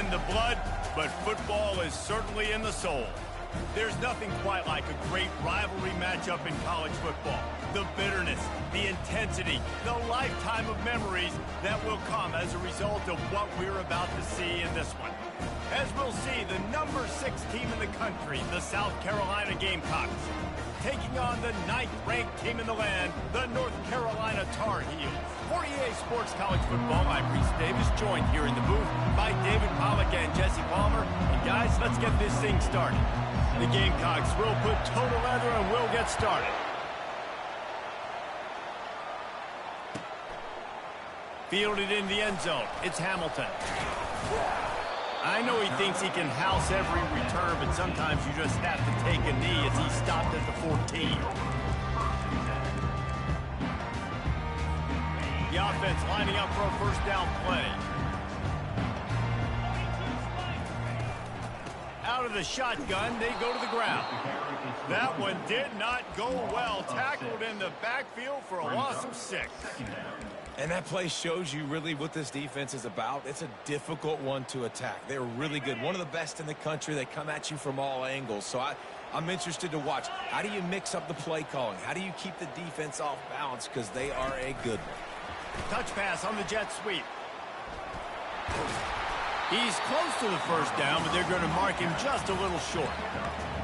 in the blood, but football is certainly in the soul. There's nothing quite like a great rivalry matchup in college football. The bitterness, the intensity, the lifetime of memories that will come as a result of what we're about to see in this one. As we'll see, the number 6 team in the country, the South Carolina Gamecocks, taking on the 9th-ranked team in the land, the North Carolina Tar Heels. For EA Sports College Football, I'm Reese Davis, joined here in the booth by David Pollack and Jesse Palmer. And guys, let's get this thing started. The Gamecocks will put toe to leather and we'll get started. Fielded in the end zone, it's Hamilton. I know he thinks he can house every return, but sometimes you just have to take a knee as he stopped at the 14. The offense lining up for a first down play. Out of the shotgun, they go to the ground. That one did not go well. Tackled in the backfield for a loss of 6. And that play shows you really what this defense is about. It's a difficult one to attack. They're really good. One of the best in the country. They come at you from all angles. So I'm interested to watch. How do you mix up the play calling? How do you keep the defense off balance? Because they are a good one. Touch pass on the jet sweep. He's close to the first down, but they're going to mark him just a little short.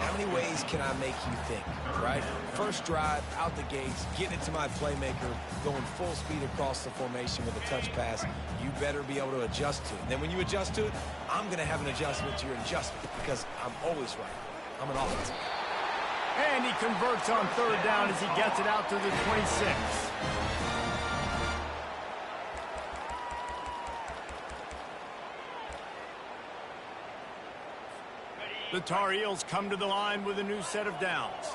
How many ways can I make you think, right? First drive, out the gates, getting it to my playmaker, going full speed across the formation with a touch pass. You better be able to adjust to it. And then when you adjust to it, I'm going to have an adjustment to your adjustment because I'm always right. I'm an offensive guy. And he converts on third down as he gets it out to the 26. The Tar Heels come to the line with a new set of downs.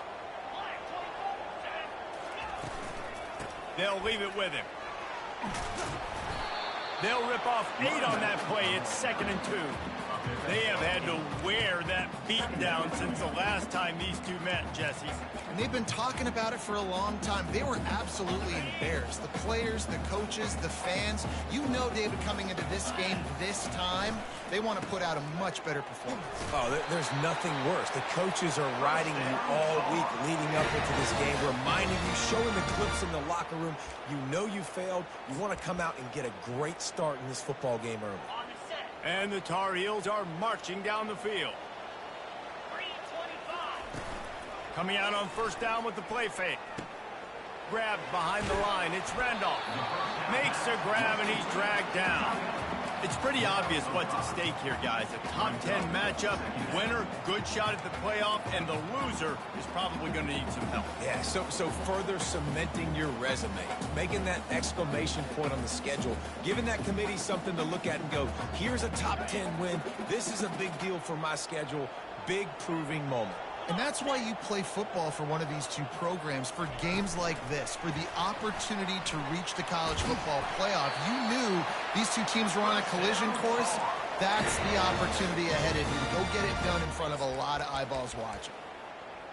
They'll leave it with him. They'll rip off 8 on that play. It's 2nd and 2. They have had to wear that beatdown since the last time these two met, Jesse. And they've been talking about it for a long time. They were absolutely embarrassed. The players, the coaches, the fans. You know, David, coming into this game this time, they want to put out a much better performance. Oh, there's nothing worse. The coaches are riding you all week leading up into this game, reminding you, showing the clips in the locker room. You know you failed. You want to come out and get a great start in this football game early. And the Tar Heels are marching down the field. Coming out on first down with the play fake. Grabbed behind the line. It's Randolph. Makes a grab and he's dragged down. It's pretty obvious what's at stake here, guys. A top 10 matchup, winner, good shot at the playoff, and the loser is probably going to need some help. Yeah, so further cementing your resume, making that exclamation point on the schedule, giving that committee something to look at and go, here's a top 10 win. This is a big deal for my schedule. Big proving moment. And that's why you play football for one of these two programs, for games like this, for the opportunity to reach the college football playoff. You knew these two teams were on a collision course. That's the opportunity ahead of you. Go get it done in front of a lot of eyeballs watching.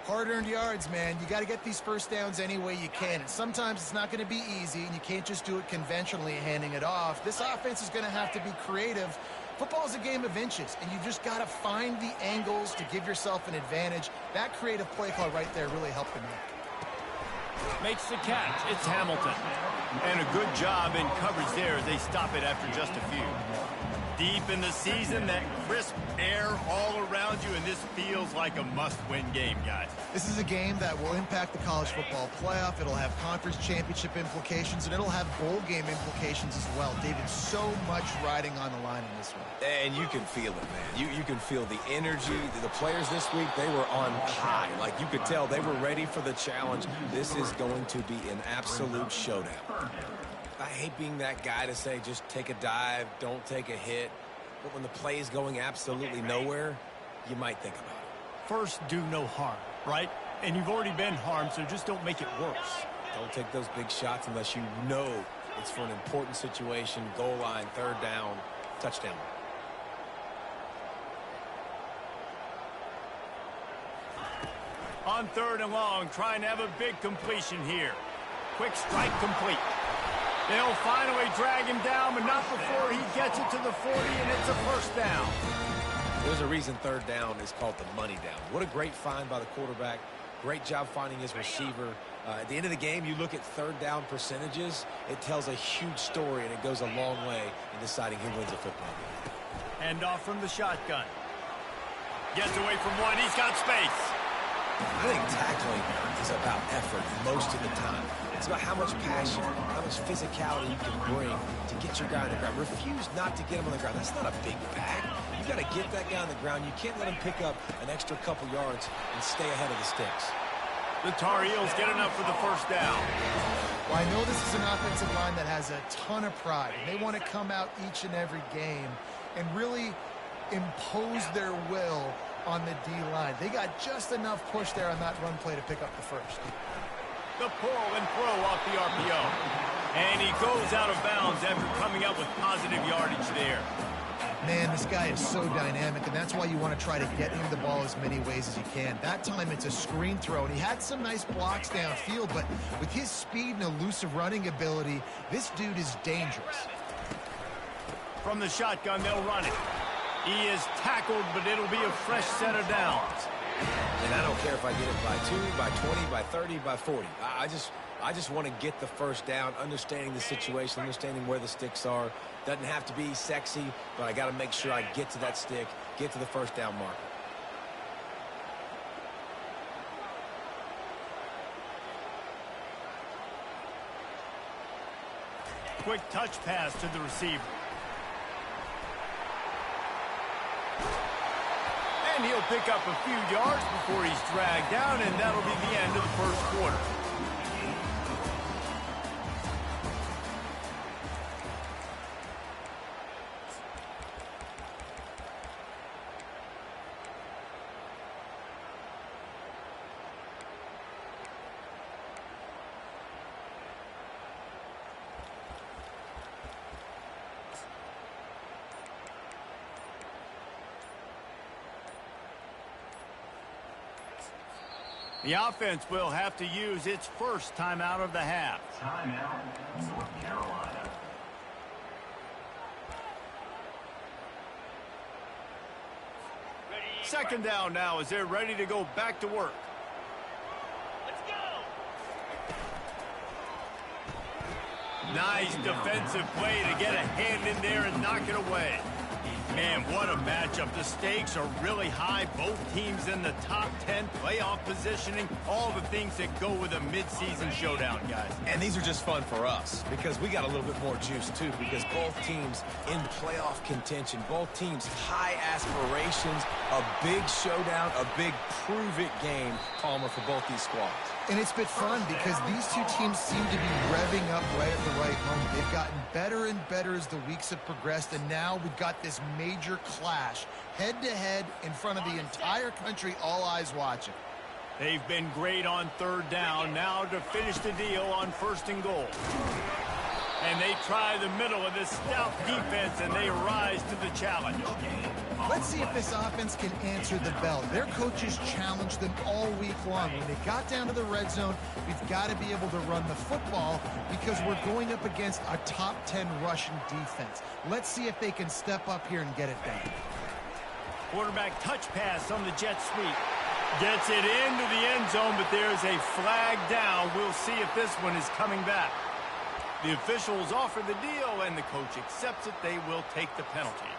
Hard-earned yards, man. You got to get these first downs any way you can. And sometimes it's not going to be easy, and you can't just do it conventionally, handing it off. This offense is going to have to be creative. Football is a game of inches, and you've just got to find the angles to give yourself an advantage. That creative play call right there really helped them out. Makes the catch. It's Hamilton. And a good job in coverage there as they stop it after just a few. Deep in the season, that crisp air all around you, and this feels like a must-win game, guys. This is a game that will impact the college football playoff. It'll have conference championship implications, and it'll have bowl game implications as well. David, so much riding on the line in this one. And you can feel it, man. You can feel the energy. The players this week, they were on high. Like, you could tell they were ready for the challenge. This is going to be an absolute showdown. I hate being that guy to say just take a dive, don't take a hit. But when the play is going absolutely nowhere, you might think about it. First, do no harm, right? And you've already been harmed, so just don't make it worse. Don't take those big shots unless you know it's for an important situation, goal line, third down, touchdown. On 3rd and long, trying to have a big completion here. Quick strike complete. They'll finally drag him down, but not before he gets it to the 40, and it's a first down. There's a reason third down is called the money down. What a great find by the quarterback. Great job finding his receiver. At the end of the game, you look at third down percentages. It tells a huge story, and it goes a long way in deciding who wins a football game. Hand off from the shotgun. Gets away from one. He's got space. I think tackling is about effort most of the time. It's about how much passion, how much physicality you can bring to get your guy on the ground. Refuse not to get him on the ground. That's not a big bag. You got to get that guy on the ground. You can't let him pick up an extra couple yards and stay ahead of the sticks. The Tar Heels get enough for the first down. Well, I know this is an offensive line that has a ton of pride. They want to come out each and every game and really impose their will on the D-line. They got just enough push there on that run play to pick up the first. The pull and throw off the RPO. And he goes out of bounds after coming up with positive yardage there. Man, this guy is so dynamic, and that's why you want to try to get him the ball as many ways as you can. That time it's a screen throw, and he had some nice blocks downfield, but with his speed and elusive running ability, this dude is dangerous. From the shotgun, they'll run it. He is tackled, but it'll be a fresh set of downs. And I don't care if I get it by 2, by 20, by 30, by 40. I just want to get the first down, understanding the situation, understanding where the sticks are. Doesn't have to be sexy, but I got to make sure I get to that stick, get to the first down marker. Quick touch pass to the receiver. And he'll pick up a few yards before he's dragged down, and that'll be the end of the first quarter. The offense will have to use its first timeout of the half. Timeout, North Carolina. Second down now as they're ready to go back to work. Let's go. Nice defensive play to get a hand in there and knock it away. Man, what a matchup. The stakes are really high. Both teams in the top 10, playoff positioning, all the things that go with a midseason showdown, guys. And these are just fun for us because we got a little bit more juice, too, because both teams in playoff contention, both teams high aspirations, a big showdown, a big prove-it game, Palmer, for both these squads. And it's been fun because these two teams seem to be revving up right at the right moment. They've gotten better and better as the weeks have progressed, and now we've got this major clash, head-to-head in front of the entire country, all eyes watching. They've been great on third down. Now to finish the deal on first and goal. And they try the middle of this stout defense, and they rise to the challenge. Let's see if this offense can answer the bell. Their coaches challenged them all week long. When they got down to the red zone, we've got to be able to run the football because we're going up against a top 10 Russian defense. Let's see if they can step up here and get it done. Quarterback touch pass on the jet sweep. Gets it into the end zone, but there's a flag down. We'll see if this one is coming back. The officials offer the deal, and the coach accepts it. They will take the penalty.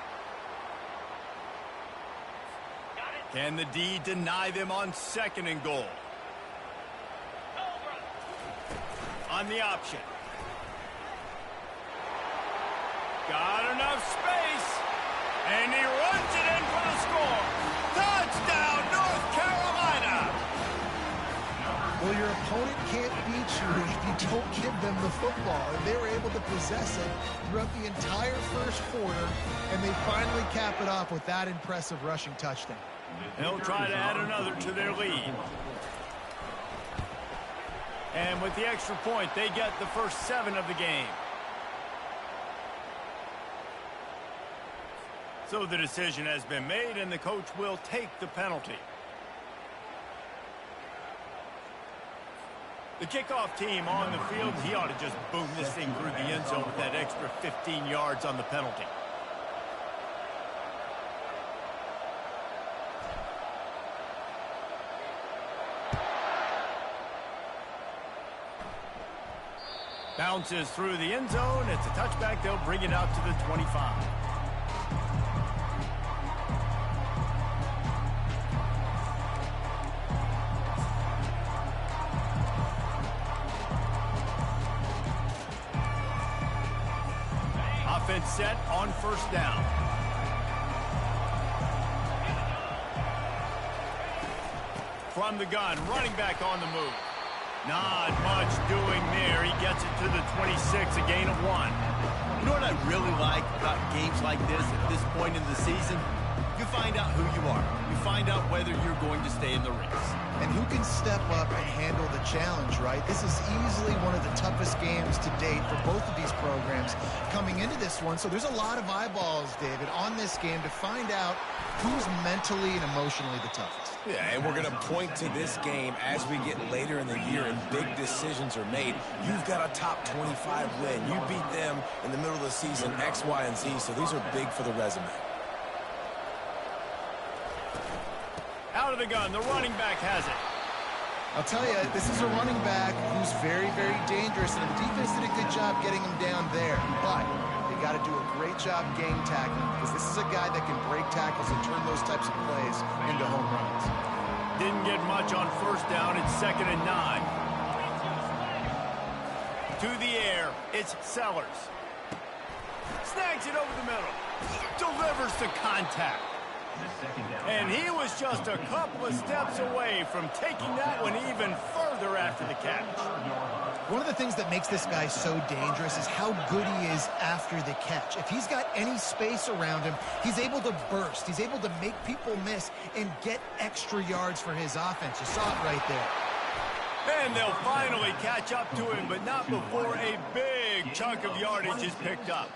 Can the D deny them on second and goal? On the option. Got enough space. And he runs it in for the score. Touchdown, North Carolina. Well, your opponent can't beat you if you don't give them the football. And they were able to possess it throughout the entire first quarter, and they finally cap it off with that impressive rushing touchdown. They'll try to add another to their lead. And with the extra point, they get the first 7 of the game. So the decision has been made, and the coach will take the penalty. The kickoff team on the field, he ought to just boom this thing through the end zone with that extra 15 yards on the penalty. Bounces through the end zone. It's a touchback. They'll bring it out to the 25. Offense set on first down. From the gun, running back on the move. Not much doing there. He gets it to the 26, a gain of 1. You know what I really like about games like this at this point in the season? You find out who you are. You find out whether you're going to stay in the race. And who can step up and handle the challenge, right? This is easily one of the toughest games to date for both of these programs coming into this one. So there's a lot of eyeballs, David, on this game to find out who's mentally and emotionally the toughest. Yeah, and we're going to point to this game as we get later in the year and big decisions are made. You've got a top 25 win. You beat them in the middle of the season, X, Y, and Z, so these are big for the resume. Out of the gun, the running back has it. I'll tell you, this is a running back who's very, very dangerous, and the defense did a good job getting him down there. But they got to do a great job game tackling, because this is a guy that can break tackles and turn those types of plays into home runs. Didn't get much on first down. It's 2nd and 9. To the air, it's Sellers. Snags it over the middle. Delivers the contact. And he was just a couple of steps away from taking that one even further after the catch. One of the things that makes this guy so dangerous is how good he is after the catch. If he's got any space around him, he's able to burst. He's able to make people miss and get extra yards for his offense. You saw it right there. And they'll finally catch up to him, but not before a big chunk of yardage is picked up.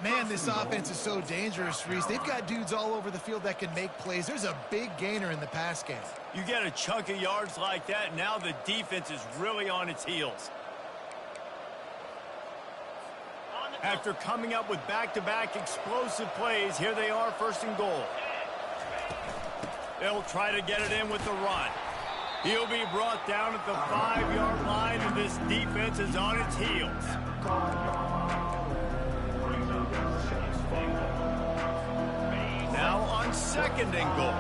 Man, this offense is so dangerous, Reese. They've got dudes all over the field that can make plays. There's a big gainer in the pass game. You get a chunk of yards like that, now the defense is really on its heels. After coming up with back-to-back explosive plays, here they are, 1st and goal. They'll try to get it in with the run. He'll be brought down at the 5-yard line, and this defense is on its heels. Now on 2nd and goal.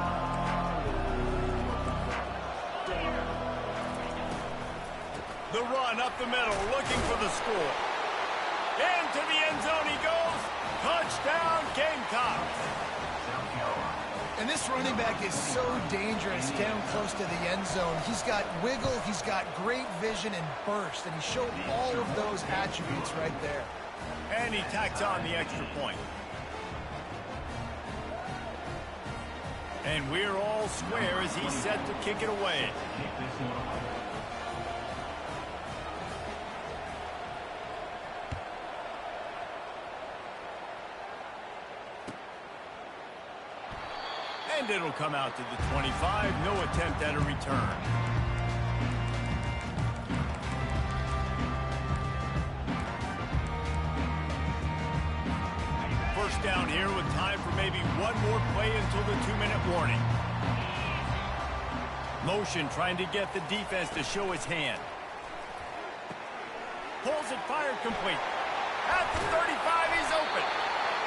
The run up the middle, looking for the score. Into the end zone he goes. Touchdown, Gamecocks. And this running back is so dangerous down close to the end zone. He's got wiggle, he's got great vision and burst, and he showed all of those attributes right there. And he tacks on the extra point. And we're all square as he's set to kick it away. And it'll come out to the 25. No attempt at a return. First down here with time for maybe one more play until the 2-minute warning. Motion trying to get the defense to show his hand. Pulls it, fired complete. At the 35, he's open.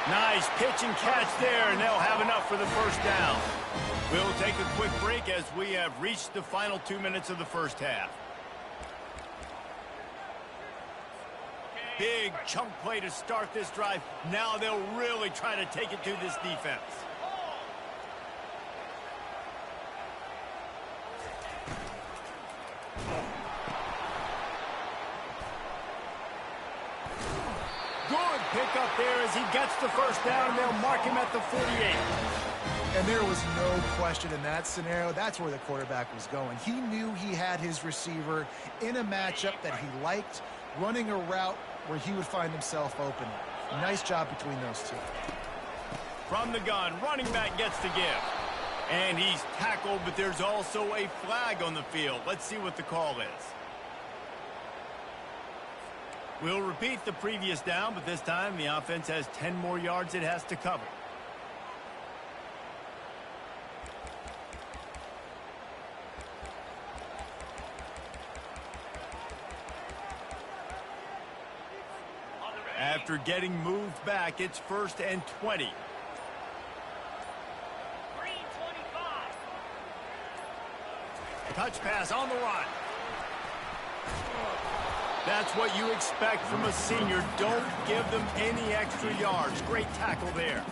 Nice pitch and catch there, and they'll have enough for the first down. We'll take a quick break as we have reached the final 2 minutes of the first half. Big chunk play to start this drive. Now they'll really try to take it to this defense. Good pick up there as he gets the first down. They'll mark him at the 48. And there was no question in that scenario. That's where the quarterback was going. He knew he had his receiver in a matchup that he liked, running a route where he would find himself open. Nice job between those two. From the gun, running back gets the give. And he's tackled, but there's also a flag on the field. Let's see what the call is. We'll repeat the previous down, but this time the offense has 10 more yards it has to cover. After getting moved back, it's 1st and 20. Touch pass on the run. That's what you expect from a senior. Don't give them any extra yards. Great tackle there.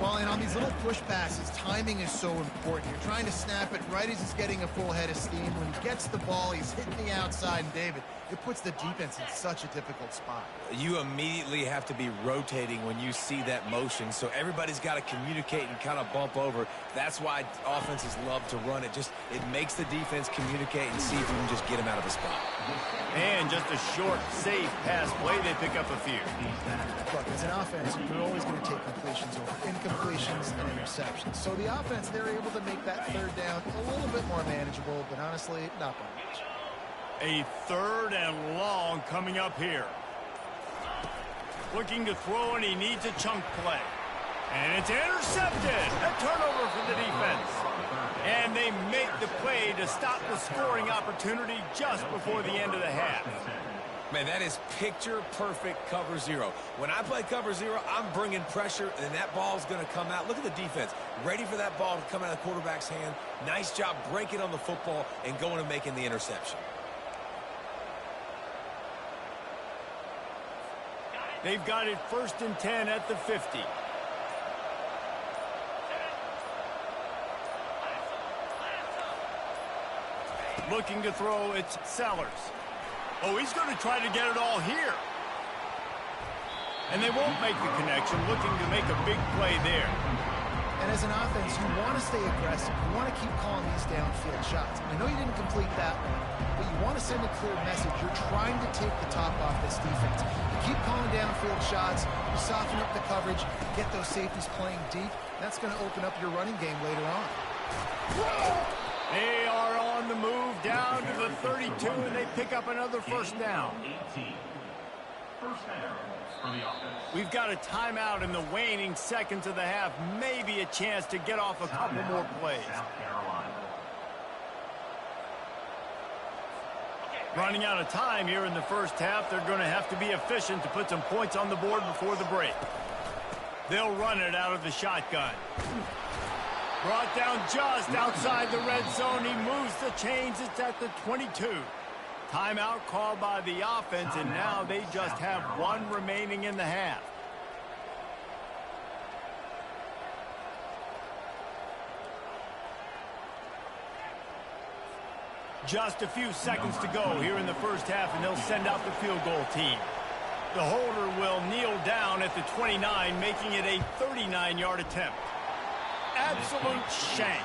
Well, and on these little push passes, timing is so important. You're trying to snap it right as he's getting a full head of steam. When he gets the ball, he's hitting the outside, and David, it puts the defense in such a difficult spot. You immediately have to be rotating when you see that motion, so everybody's got to communicate and kind of bump over. That's why offenses love to run it. It makes the defense communicate and see if you can just get him out of a spot. And just a short, safe pass play, they pick up a few. Look, as an offense, you're always going to take completions over incompletions and interceptions. So the offense, they're able to make that third down a little bit more manageable, but honestly, not by much. A 3rd and long coming up here. Looking to throw, and he needs a chunk play. And it's intercepted. A turnover for the defense. And they make the play to stop the scoring opportunity just before the end of the half. Man, that is picture-perfect cover zero. When I play cover zero, I'm bringing pressure, and that ball's going to come out. Look at the defense. Ready for that ball to come out of the quarterback's hand. Nice job breaking on the football and going and making the interception. They've got it 1st and 10 at the 50. Looking to throw, it's Sellers. Oh, he's going to try to get it all here. And they won't make the connection, looking to make a big play there. And as an offense, you want to stay aggressive. You want to keep calling these downfield shots. I know you didn't complete that one, but you want to send a clear message. You're trying to take the top off this defense. You keep calling downfield shots, you soften up the coverage, get those safeties playing deep. That's going to open up your running game later on. They are on the move down to the 32, and they pick up another 1st down. We've got a timeout in the waning seconds of the half. Maybe a chance to get off a couple more plays. Running out of time here in the 1st half. They're going to have to be efficient to put some points on the board before the break. They'll run it out of the shotgun. Brought down just outside the red zone. He moves the chains. It's at the 22. Timeout called by the offense, and now they just have 1 remaining in the half. Just a few seconds to go here in the 1st half, and they'll send out the field goal team. The holder will kneel down at the 29, making it a 39-yard attempt. Absolute shank.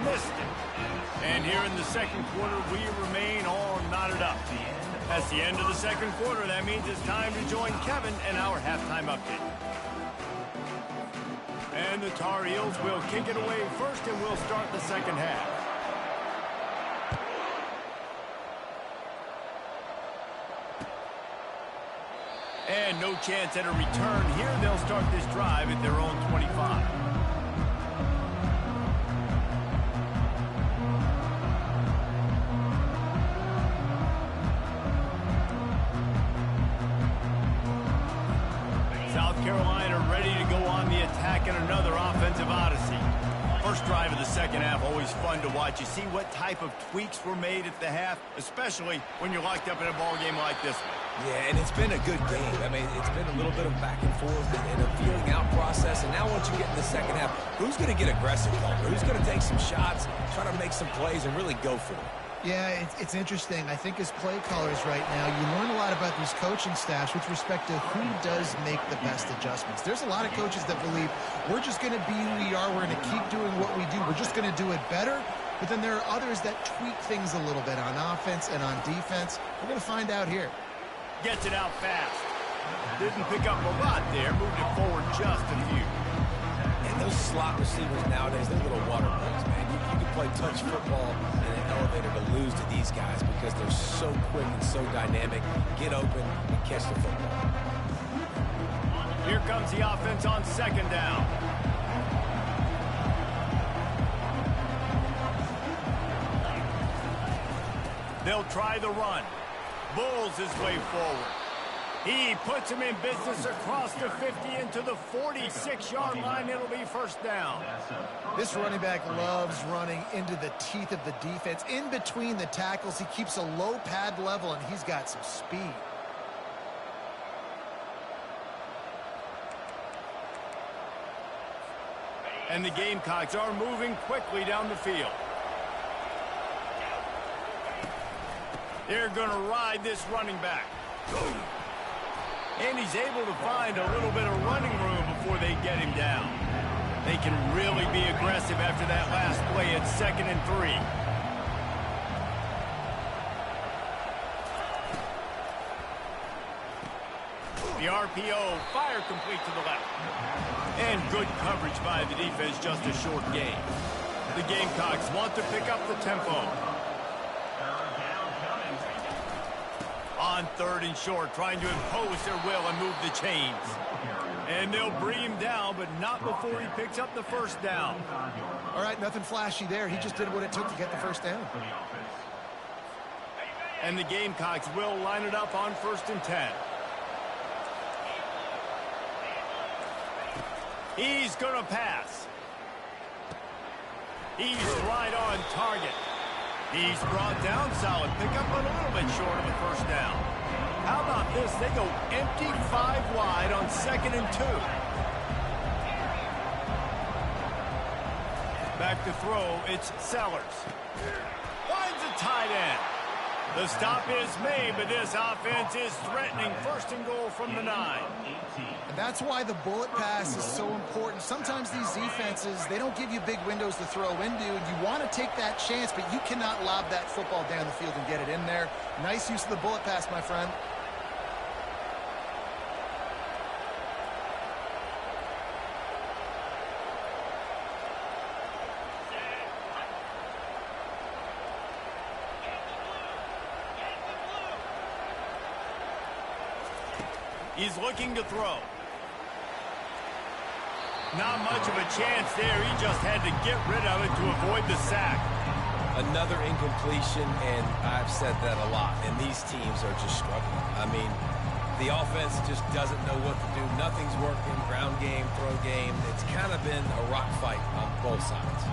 Missed it. And here in the 2nd quarter, we remain all knotted up. That's the end of the 2nd quarter. That means it's time to join Kevin and our halftime update. And the Tar Heels will kick it away first, and we'll start the 2nd half. And no chance at a return here. They'll start this drive at their own 25. South Carolina ready to go on the attack in another offensive odyssey. First drive of the 2nd half, always fun to watch. You see what type of tweaks were made at the half, especially when you're locked up in a ball game like this one. Yeah, and it's been a good game. I mean, it's been a little bit of back and forth and a feeling out process. And now once you get in the 2nd half, who's going to get aggressive? Who's going to take some shots, try to make some plays, and really go for it? Yeah, it's interesting. I think as play callers right now, you learn a lot about these coaching staffs with respect to who does make the best adjustments. There's a lot of coaches that believe we're just going to be who we are. We're going to keep doing what we do. We're just going to do it better. But then there are others that tweak things a little bit on offense and on defense. We're going to find out here. Gets it out fast. Didn't pick up a lot there. Moved it forward just a few. And those slot receivers nowadays, they're little water balls, man. You can play touch football in an elevator to lose to these guys because they're so quick and so dynamic. Get open and catch the football. Here comes the offense on second down. They'll try the run. Bulls his way forward. He puts him in business across the 50 into the 46-yard line. It'll be first down. This running back loves running into the teeth of the defense. In between the tackles, he keeps a low pad level, and he's got some speed. And the Gamecocks are moving quickly down the field. They're going to ride this running back. And he's able to find a little bit of running room before they get him down. They can really be aggressive after that last play at 2nd and 3. The RPO, fire complete to the left. And good coverage by the defense, just a short gain. The Gamecocks want to pick up the tempo. On 3rd and short, trying to impose their will and move the chains. And they'll bring him down, but not before he picks up the first down. All right, nothing flashy there. He just did what it took to get the first down. And the Gamecocks will line it up on 1st and 10. He's going to pass. He's right on target. He's brought down solid. Pick up a little bit short of the first down. How about this? They go empty 5 wide on 2nd and 2. Back to throw, it's Sellers. Finds a tight end. The stop is made, but this offense is threatening 1st and goal from the 9. And that's why the bullet pass is so important. Sometimes these defenses, they don't give you big windows to throw into, and you want to take that chance, but you cannot lob that football down the field and get it in there. Nice use of the bullet pass, my friend. He's looking to throw. Not much of a chance there. He just had to get rid of it to avoid the sack. Another incompletion, and I've said that a lot, and these teams are just struggling. I mean, the offense just doesn't know what to do. Nothing's working. Ground game, throw game. It's kind of been a rock fight on both sides.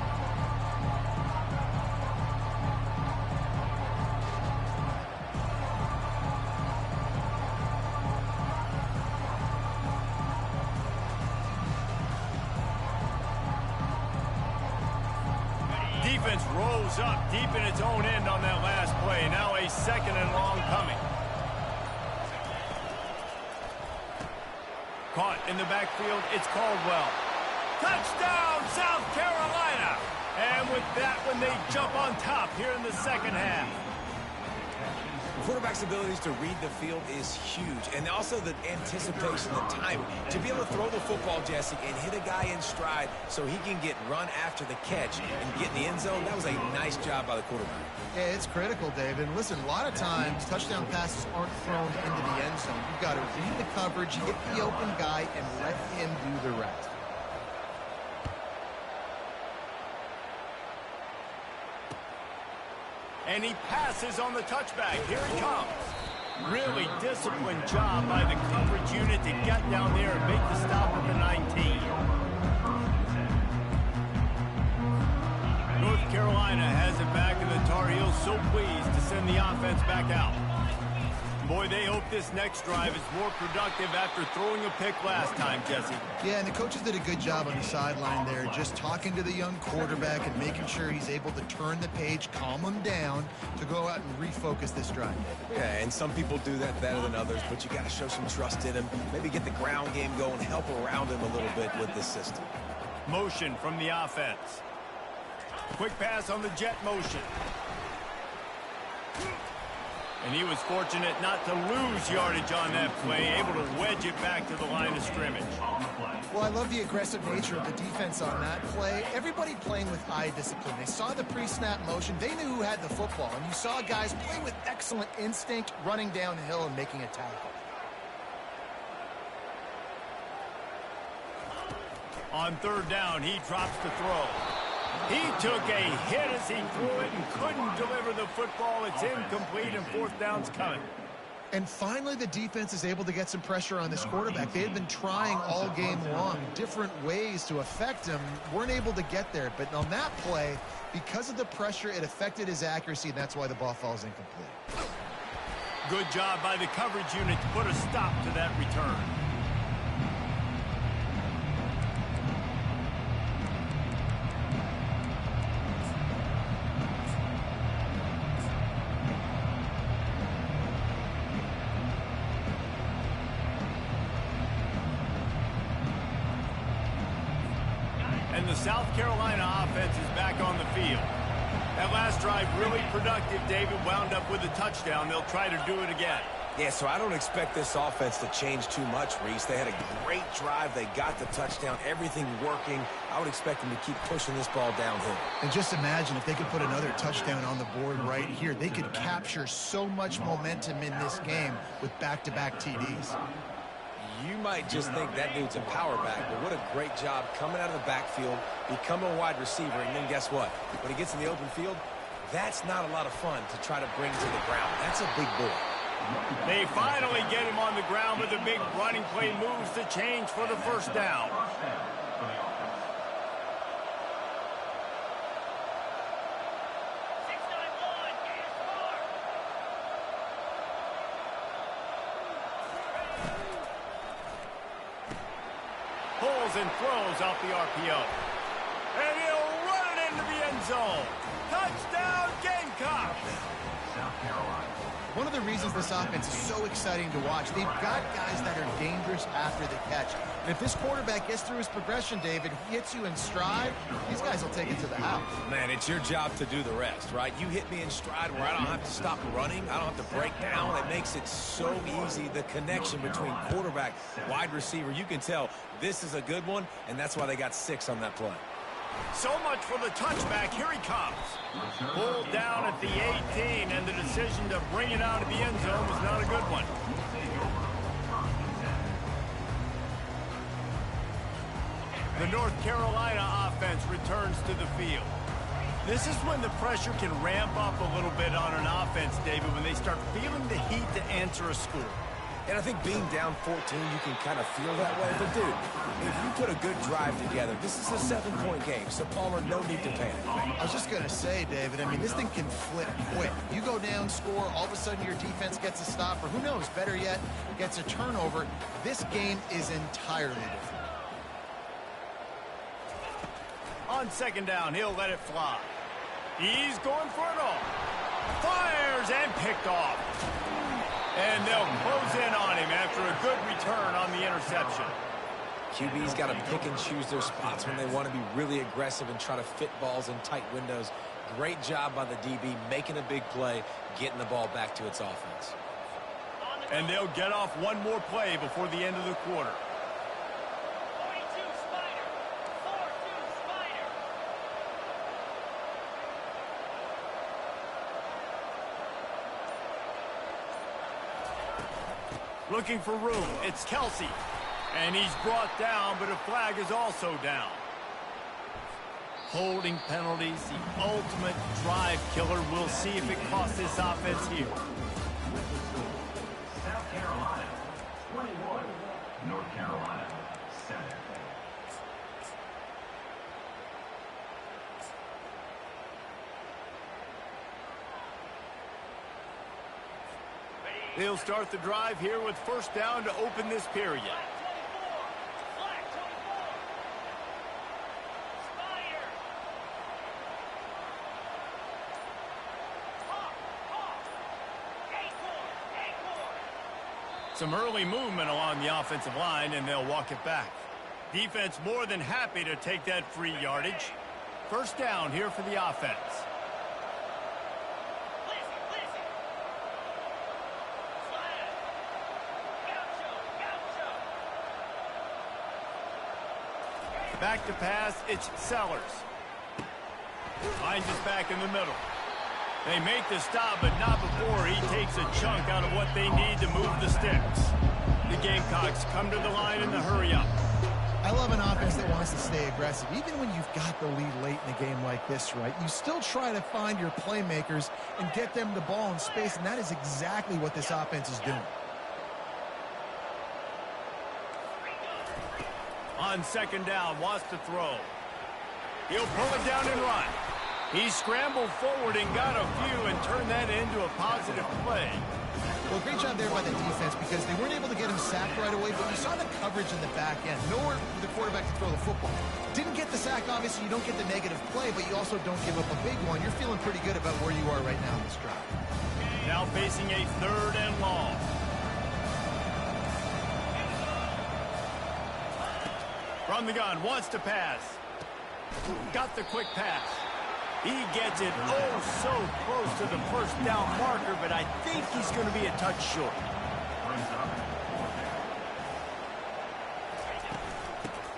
Defense rolls up deep in its own end on that last play. Now a 2nd and long coming. Caught in the backfield, it's Caldwell. Touchdown, South Carolina! And with that one, they jump on top here in the 2nd half. Quarterback's abilities to read the field is huge, and also the anticipation, the timing. To be able to throw the football, Jesse, and hit a guy in stride so he can get run after the catch and get in the end zone, that was a nice job by the quarterback. Yeah, it's critical, David. Listen, a lot of times touchdown passes aren't thrown into the end zone. You've got to read the coverage, hit the open guy, and let him do the rest. And he passes on the touchback. Here he comes. Really disciplined job by the coverage unit to get down there and make the stop at the 19. North Carolina has it back, and the Tar Heels so pleased to send the offense back out. Boy, they hope this next drive is more productive after throwing a pick last time, Jesse. Yeah, and the coaches did a good job on the sideline there, just talking to the young quarterback and making sure he's able to turn the page, calm him down to go out and refocus this drive. Yeah, and some people do that better than others, but you got to show some trust in him. Maybe get the ground game going, help around him a little bit with this system. Motion from the offense. Quick pass on the jet motion. And he was fortunate not to lose yardage on that play, able to wedge it back to the line of scrimmage. Well, I love the aggressive nature of the defense on that play. Everybody playing with eye discipline. They saw the pre-snap motion. They knew who had the football. And you saw guys play with excellent instinct, running downhill and making a tackle. On third down, he drops to throw. He took a hit as he threw it and couldn't deliver the football. It's incomplete, and fourth down's coming. And finally, the defense is able to get some pressure on this quarterback. They had been trying all game long, different ways to affect him. Weren't able to get there. But on that play, because of the pressure, it affected his accuracy, and that's why the ball falls incomplete. Good job by the coverage unit to put a stop to that return. And the South Carolina offense is back on the field. That last drive really productive. David wound up with a touchdown. They'll try to do it again. Yeah, so I don't expect this offense to change too much, Reese. They had a great drive. They got the touchdown. Everything working. I would expect them to keep pushing this ball downhill. And just imagine if they could put another touchdown on the board right here. They could capture so much momentum in this game with back-to-back TDs. You might just think that dude's a power back, but what a great job coming out of the backfield, become a wide receiver, and then guess what? When he gets in the open field, that's not a lot of fun to try to bring to the ground. That's a big boy. They finally get him on the ground, but the big running play moves the change for the first down. Pulls and throws off the RPO. And he'll run it into the end zone. Touchdown, Gamecocks! South Carolina. One of the reasons this offense is so exciting to watch, they've got guys that are dangerous after the catch. And if this quarterback gets through his progression, David, he hits you in stride, these guys will take it to the house. Man, it's your job to do the rest, right? You hit me in stride where I don't have to stop running. I don't have to break down. It makes it so easy, the connection between quarterback, wide receiver. You can tell this is a good one, and that's why they got 6 on that play. So much for the touchback. Here he comes. Pulled down at the 18, and the decision to bring it out of the end zone was not a good one. The North Carolina offense returns to the field. This is when the pressure can ramp up a little bit on an offense, David, when they start feeling the heat to answer a score. And I think being down 14, you can kind of feel that way. But, dude, if you put a good drive together, this is a 7-point game. So, Palmer, no need to panic. I was just going to say, David, I mean, this thing can flip quick. You go down, score, all of a sudden your defense gets a stop, or who knows, better yet, gets a turnover. This game is entirely different. On second down, he'll let it fly. He's going for it all. Fires and picked off. And they'll close in on him after a good return on the interception. QB's got to pick and choose their spots when they want to be really aggressive and try to fit balls in tight windows. Great job by the DB making a big play, getting the ball back to its offense. And they'll get off one more play before the end of the quarter. Looking for room. It's Kelsey. And he's brought down, but a flag is also down. Holding penalties, the ultimate drive killer. We'll see if it costs this offense here. South Carolina, 21. North Carolina, 7. They'll start the drive here with first down to open this period. Some early movement along the offensive line, and they'll walk it back. Defense more than happy to take that free yardage. First down here for the offense. Back to pass, it's Sellers. Finds his back in the middle. They make the stop, but not before he takes a chunk out of what they need to move the sticks. The Gamecocks come to the line in the hurry-up. I love an offense that wants to stay aggressive. Even when you've got the lead late in a game like this, right, you still try to find your playmakers and get them the ball in space, and that is exactly what this offense is doing. On second down, wants to throw. He'll pull it down and run. He scrambled forward and got a few and turned that into a positive play. Well, great job there by the defense because they weren't able to get him sacked right away, but you saw the coverage in the back end. Nowhere for the quarterback to throw the football. Didn't get the sack, obviously. You don't get the negative play, but you also don't give up a big one. You're feeling pretty good about where you are right now in this drive. Now facing a 3rd and long. From the gun, wants to pass. Got the quick pass. He gets it so close to the first down marker, but I think he's going to be a touch short.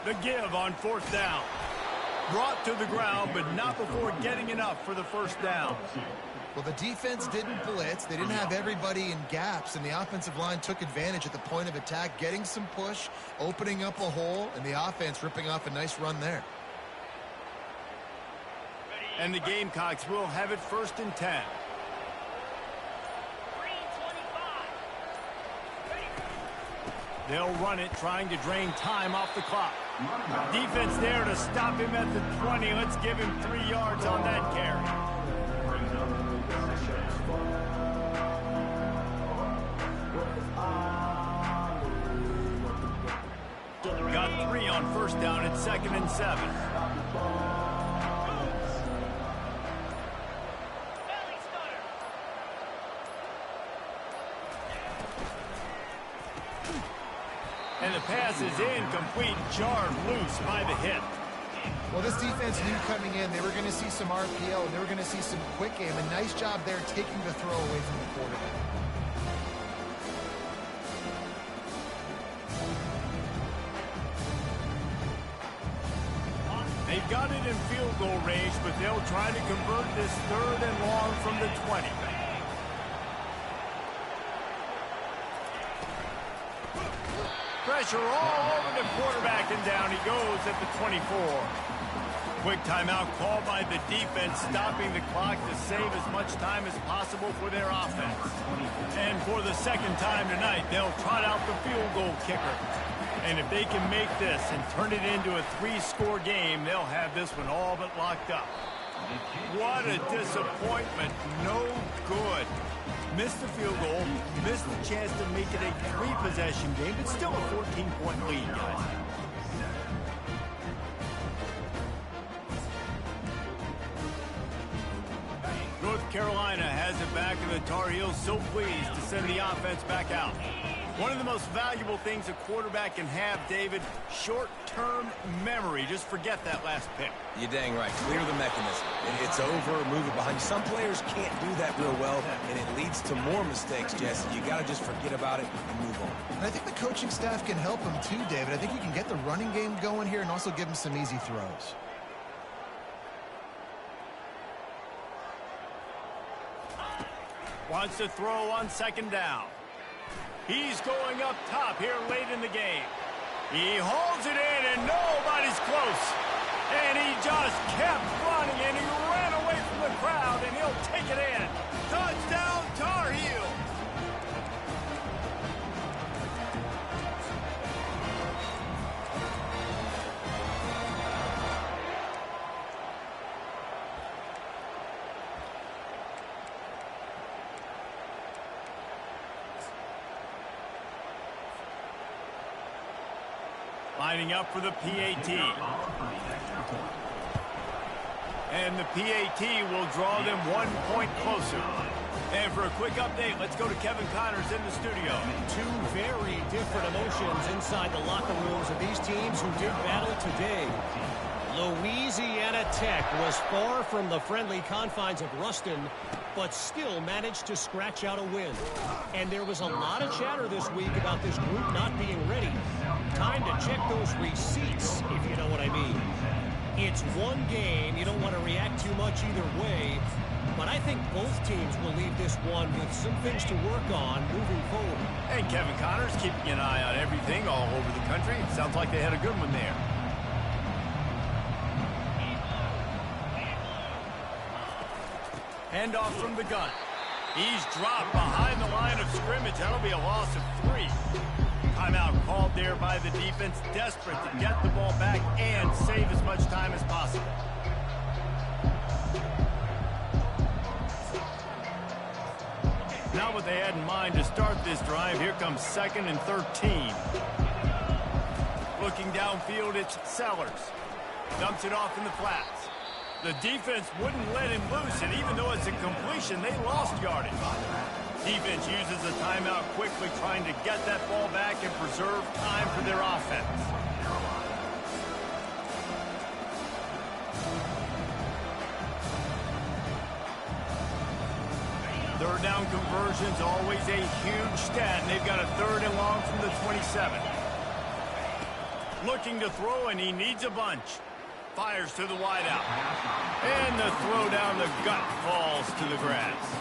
The give on 4th down. Brought to the ground, but not before getting enough for the first down. Well, the defense didn't blitz. They didn't have everybody in gaps, and the offensive line took advantage at the point of attack, getting some push, opening up a hole, and the offense ripping off a nice run there. And the Gamecocks will have it 1st and 10. They'll run it, trying to drain time off the clock. Defense there to stop him at the 20. Let's give him 3 yards on that carry. Got 3 on 1st down at 2nd and 7. And the pass is incomplete, jarred loose by the hit. Well, this defense knew coming in they were going to see some RPO, and they were going to see some quick game. A nice job there taking the throw away from the quarterback. They've got it in field goal range, but they'll try to convert this 3rd and long from the 20. Pressure all over the quarterback, and down he goes at the 24. Quick timeout called by the defense, stopping the clock to save as much time as possible for their offense. And for the 2nd time tonight, they'll trot out the field goal kicker. And if they can make this and turn it into a 3-score game, they'll have this one all but locked up. What a disappointment. No good. Missed the field goal, missed the chance to make it a 3-possession game, but still a 14-point lead, guys. North Carolina has it back, and the Tar Heels so pleased to send the offense back out. One of the most valuable things a quarterback can have, David, short-term memory. Just forget that last pick. You're dang right. Clear the mechanism. It's over, move it behind you. Some players can't do that real well, and it leads to more mistakes, Jesse. You got to just forget about it and move on. And I think the coaching staff can help him too, David. I think you can get the running game going here and also give him some easy throws. Wants to throw on 2nd down. He's going up top here late in the game. He holds it in, and nobody's close. And he just kept running, and he ran away from the crowd, and he'll take it in. Touchdown, Tar Heels! Lining up for the PAT. And the PAT will draw them 1 point closer. And for a quick update, let's go to Kevin Connors in the studio. 2 very different emotions inside the locker rooms of these teams who did battle today. Louisiana Tech was far from the friendly confines of Ruston, but still managed to scratch out a win. And there was a lot of chatter this week about this group not being ready. Time to check those receipts, if you know what I mean. It's one game. You don't want to react too much either way. But I think both teams will leave this one with some things to work on moving forward. And Kevin Connors keeping an eye on everything all over the country. Sounds like they had a good one there. Handoff from the gun. He's dropped behind the line of scrimmage. That'll be a loss of 3. Timeout called there by the defense, desperate to get the ball back and save as much time as possible. Not what they had in mind to start this drive. Here comes 2nd and 13. Looking downfield, it's Sellers. Dumps it off in the flats. The defense wouldn't let him loose, and even though it's a completion, they lost yardage. Defense uses a timeout quickly, trying to get that ball back and preserve time for their offense. Third down conversions, always a huge stat, and they've got a 3rd and long from the 27. Looking to throw, and he needs a bunch. Fires to the wideout. And the throw down the gut falls to the grass.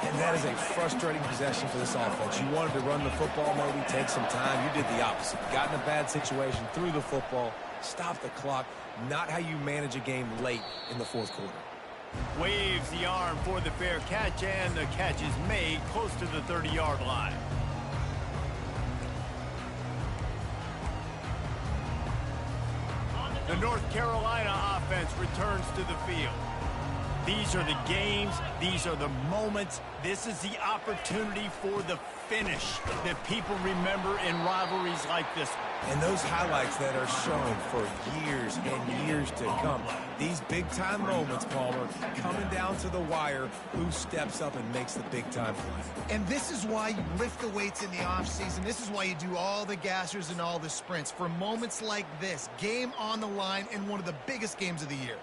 And that is a frustrating possession for this offense. You wanted to run the football, maybe take some time. You did the opposite. Got in a bad situation, threw the football, stopped the clock. Not how you manage a game late in the 4th quarter. Waves the arm for the fair catch, and the catch is made close to the 30-yard line. The North Carolina offense returns to the field. These are the games. These are the moments. This is the opportunity for the finish that people remember in rivalries like this one. And those highlights that are shown for years and years to come. These big-time moments, Palmer, coming down to the wire, who steps up and makes the big-time play. And this is why you lift the weights in the offseason. This is why you do all the gassers and all the sprints. For moments like this, game on the line in one of the biggest games of the year.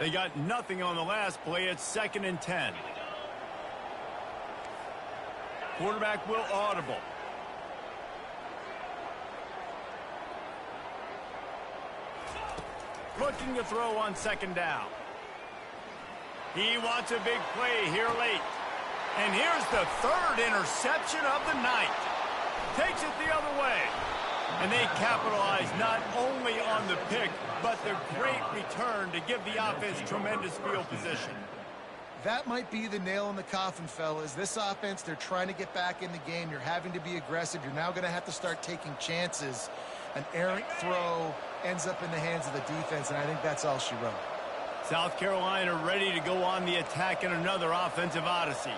They got nothing on the last play. It's 2nd and 10. Quarterback will audible. Looking to throw on 2nd down. He wants a big play here late. And here's the 3rd interception of the night. Takes it the other way. And they capitalize not only on the pick, but the great return to give the offense tremendous field position. That might be the nail in the coffin, fellas. This offense, they're trying to get back in the game. You're having to be aggressive. You're now going to have to start taking chances. An errant throw ends up in the hands of the defense, and I think that's all she wrote. South Carolina ready to go on the attack in another offensive odyssey.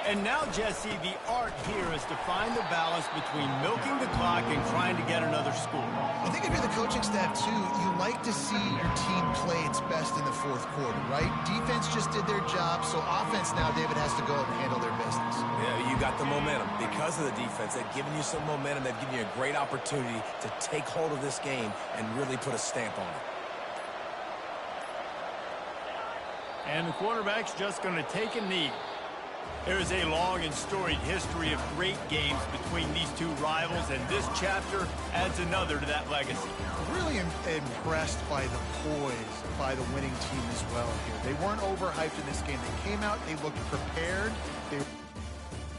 And now, Jesse, the art here is to find the balance between milking the clock and trying to get another score. I think if you're the coaching staff, too, you like to see your team play its best in the 4th quarter, right? Defense just did their job, so offense now, David, has to go and handle their business. Yeah, you got the momentum. Because of the defense, they've given you some momentum. They've given you a great opportunity to take hold of this game and really put a stamp on it. And the quarterback's just going to take a knee. There is a long and storied history of great games between these two rivals, and this chapter adds another to that legacy. Really impressed by the poise by the winning team as well here. They weren't overhyped in this game. They came out, they looked prepared. They